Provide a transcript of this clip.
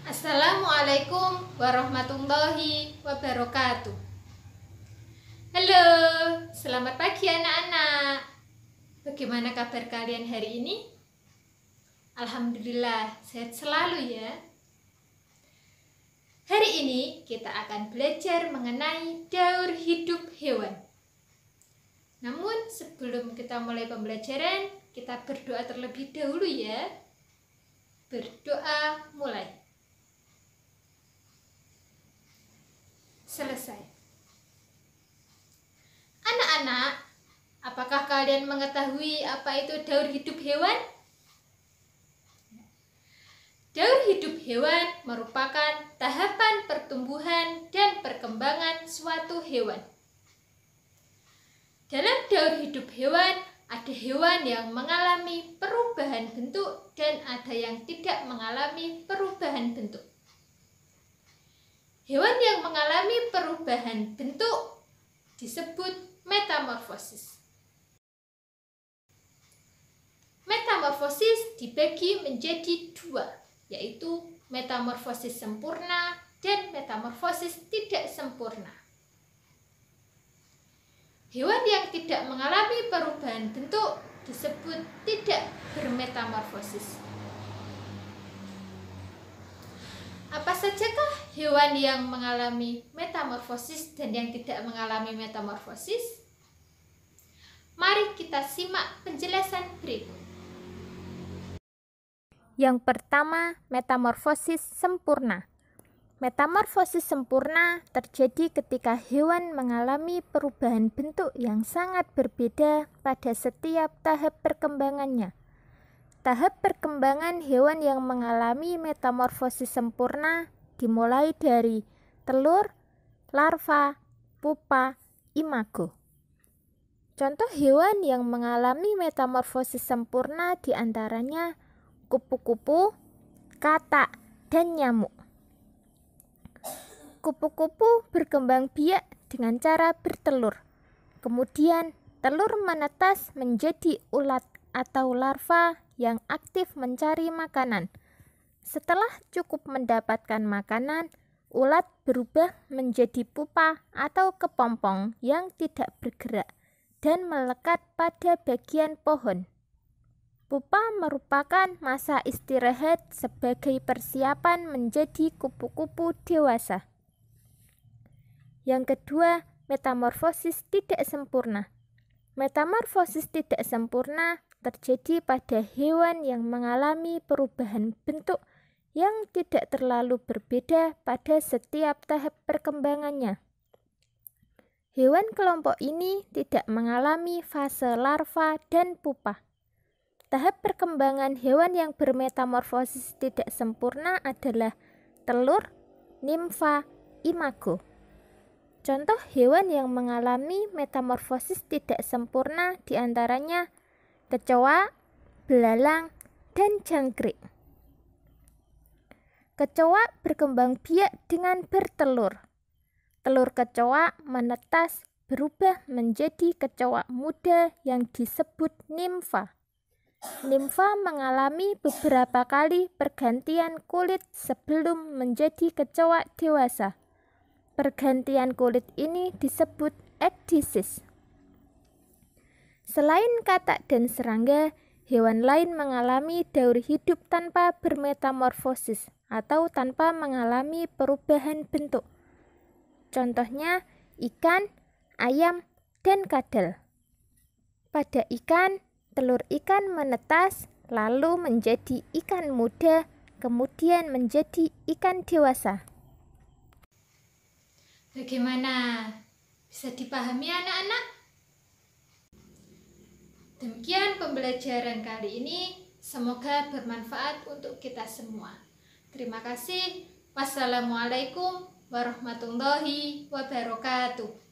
Assalamualaikum warahmatullahi wabarakatuh. Halo, selamat pagi anak-anak. Bagaimana kabar kalian hari ini? Alhamdulillah, sehat selalu ya. Hari ini kita akan belajar mengenai daur hidup hewan. Namun sebelum kita mulai pembelajaran, kita berdoa terlebih dahulu ya. Berdoa mulai. Selesai. Anak-anak, apakah kalian mengetahui apa itu daur hidup hewan? Daur hidup hewan merupakan tahapan pertumbuhan dan perkembangan suatu hewan. Dalam daur hidup hewan, ada hewan yang mengalami perubahan bentuk dan ada yang tidak mengalami perubahan bentuk. Hewan yang mengalami perubahan bentuk disebut metamorfosis. Metamorfosis dibagi menjadi dua, yaitu metamorfosis sempurna dan metamorfosis tidak sempurna. Hewan yang tidak mengalami perubahan bentuk disebut tidak bermetamorfosis. Apa sajakah hewan yang mengalami metamorfosis dan yang tidak mengalami metamorfosis? Mari kita simak penjelasan berikut. Yang pertama, metamorfosis sempurna. Metamorfosis sempurna terjadi ketika hewan mengalami perubahan bentuk yang sangat berbeda pada setiap tahap perkembangannya. Tahap perkembangan hewan yang mengalami metamorfosis sempurna dimulai dari telur, larva, pupa, imago. Contoh hewan yang mengalami metamorfosis sempurna diantaranya kupu-kupu, katak, dan nyamuk. Kupu-kupu berkembang biak dengan cara bertelur. Kemudian telur menetas menjadi ulat atau larva yang aktif mencari makanan. Setelah cukup mendapatkan makanan, ulat berubah menjadi pupa atau kepompong yang tidak bergerak dan melekat pada bagian pohon. Pupa merupakan masa istirahat sebagai persiapan menjadi kupu-kupu dewasa. Yang kedua, metamorfosis tidak sempurna. Metamorfosis tidak sempurna terjadi pada hewan yang mengalami perubahan bentuk yang tidak terlalu berbeda pada setiap tahap perkembangannya. Hewan kelompok ini tidak mengalami fase larva dan pupa. Tahap perkembangan hewan yang bermetamorfosis tidak sempurna adalah telur, nimfa, imago. Contoh hewan yang mengalami metamorfosis tidak sempurna diantaranya kecoa, belalang, dan jangkrik. Kecoa berkembang biak dengan bertelur. Telur kecoa menetas berubah menjadi kecoa muda yang disebut nimfa. Nimfa mengalami beberapa kali pergantian kulit sebelum menjadi kecoa dewasa. Pergantian kulit ini disebut ekdisis. Selain katak dan serangga, hewan lain mengalami daur hidup tanpa bermetamorfosis atau tanpa mengalami perubahan bentuk. Contohnya ikan, ayam, dan kadal. Pada ikan, telur ikan menetas lalu menjadi ikan muda, kemudian menjadi ikan dewasa. Bagaimana? Bisa dipahami anak-anak? Demikian pembelajaran kali ini, semoga bermanfaat untuk kita semua. Terima kasih. Wassalamualaikum warahmatullahi wabarakatuh.